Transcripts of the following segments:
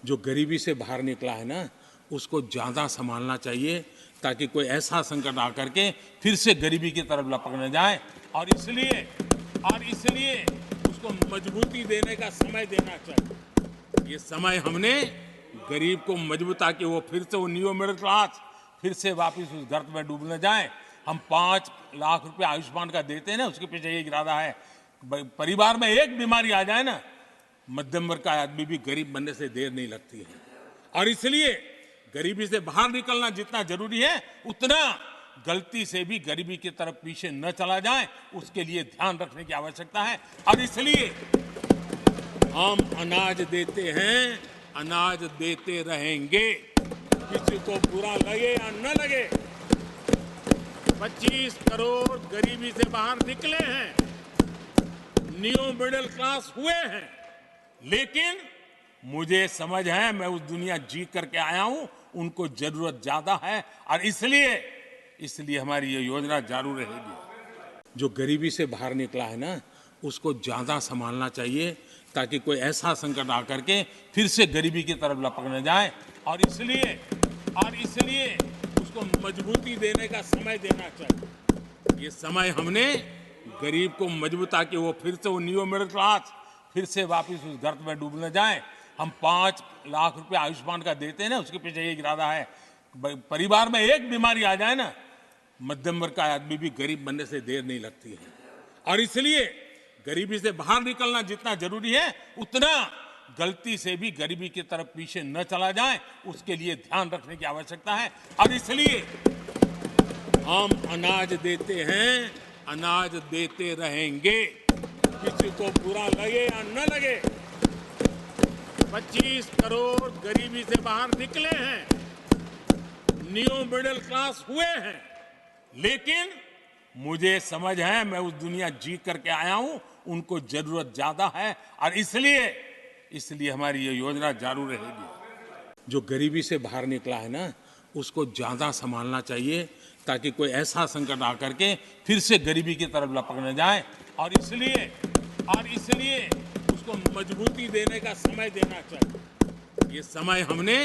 जो गरीबी से बाहर निकला है ना, उसको ज़्यादा संभालना चाहिए ताकि कोई ऐसा संकट आकर के फिर से गरीबी की तरफ लपक न जाए। और इसलिए उसको मजबूती देने का समय देना चाहिए। ये समय हमने गरीब को मजबूत, ताकि वो फिर से वो न्यू मिडिल क्लास फिर से वापस उस गर्त में डूब न जाए। हम 5 लाख रुपए आयुष्मान का देते हैं ना, उसके पीछे ये इरादा है। परिवार में एक बीमारी आ जाए ना, मध्यम वर्ग का आदमी भी गरीब बनने से देर नहीं लगती है। और इसलिए गरीबी से बाहर निकलना जितना जरूरी है, उतना गलती से भी गरीबी की तरफ पीछे न चला जाए, उसके लिए ध्यान रखने की आवश्यकता है। और इसलिए हम अनाज देते हैं, अनाज देते रहेंगे, किसी को बुरा लगे या न लगे। 25 करोड़ गरीबी से बाहर निकले हैं, न्यू मिडिल क्लास हुए हैं, लेकिन मुझे समझ है, मैं उस दुनिया जी करके आया हूं, उनको जरूरत ज्यादा है। और इसलिए हमारी ये योजना जारी रहेगी। जो गरीबी से बाहर निकला है ना, उसको ज्यादा संभालना चाहिए ताकि कोई ऐसा संकट आकर के फिर से गरीबी की तरफ लपक न जाए। और इसलिए उसको मजबूती देने का समय देना चाहिए। ये समय हमने गरीब को मजबूत, ताकि वो फिर से वो न्यू मिडिल क्लास फिर से वापस उस गर्त में डूब न जाए। हम 5 लाख रुपए आयुष्मान का देते हैं ना, उसके पीछे ये इरादा है। परिवार में एक बीमारी आ जाए ना, मध्यम वर्ग का आदमी भी गरीब बनने से देर नहीं लगती है। और इसलिए गरीबी से बाहर निकलना जितना जरूरी है, उतना गलती से भी गरीबी की तरफ पीछे न चला जाए, उसके लिए ध्यान रखने की आवश्यकता है। और इसलिए हम अनाज देते हैं, अनाज देते रहेंगे, किसी को बुरा लगे या न लगे। 25 करोड़ गरीबी से बाहर निकले हैं, न्यू मिडिल क्लास हुए हैं, लेकिन मुझे समझ है, मैं उस दुनिया जी करके आया हूं, उनको जरूरत ज्यादा है। और इसलिए हमारी ये योजना जारी रहेगी। जो गरीबी से बाहर निकला है ना, उसको ज्यादा संभालना चाहिए ताकि कोई ऐसा संकट आकर के फिर से गरीबी की तरफ लपक न जाए। और इसलिए उसको मजबूती देने का समय देना चाहिए। ये समय हमने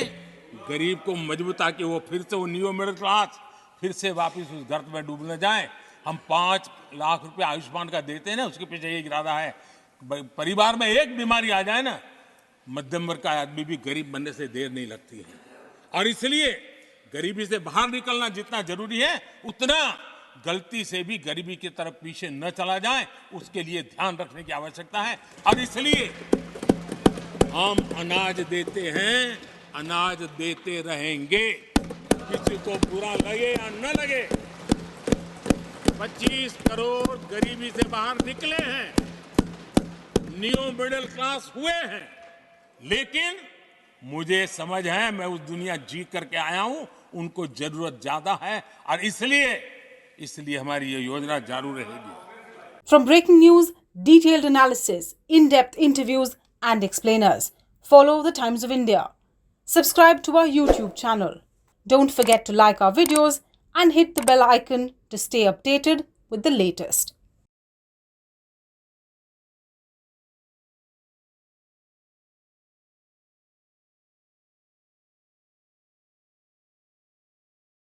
गरीब को मजबूत, ताकि वो फिर से वो न्यू मिडिल क्लास फिर से वापस उस गर्त में डूब न जाए। हम 5 लाख रुपए आयुष्मान का देते हैं ना, उसके पीछे ये इरादा है। परिवार में एक बीमारी आ जाए ना, मध्यम वर्ग का आदमी भी गरीब बनने से देर नहीं लगती है। और इसलिए गरीबी से बाहर निकलना जितना जरूरी है, उतना गलती से भी गरीबी की तरफ पीछे न चला जाए, उसके लिए ध्यान रखने की आवश्यकता है। और इसलिए हम अनाज देते हैं, अनाज देते रहेंगे, किसी को बुरा लगे या न लगे। 25 करोड़ गरीबी से बाहर निकले हैं, न्यू मिडिल क्लास हुए हैं, लेकिन मुझे समझ है, मैं उस दुनिया जी करके आया हूं, उनको जरूरत ज्यादा है। और इसलिए हमारी ये योजना जारी रहेगी। From breaking news, detailed analysis, in-depth interviews and explainers, follow the Times of India. Subscribe to our YouTube channel. Don't forget to like our videos and hit the bell icon to stay updated with the latest.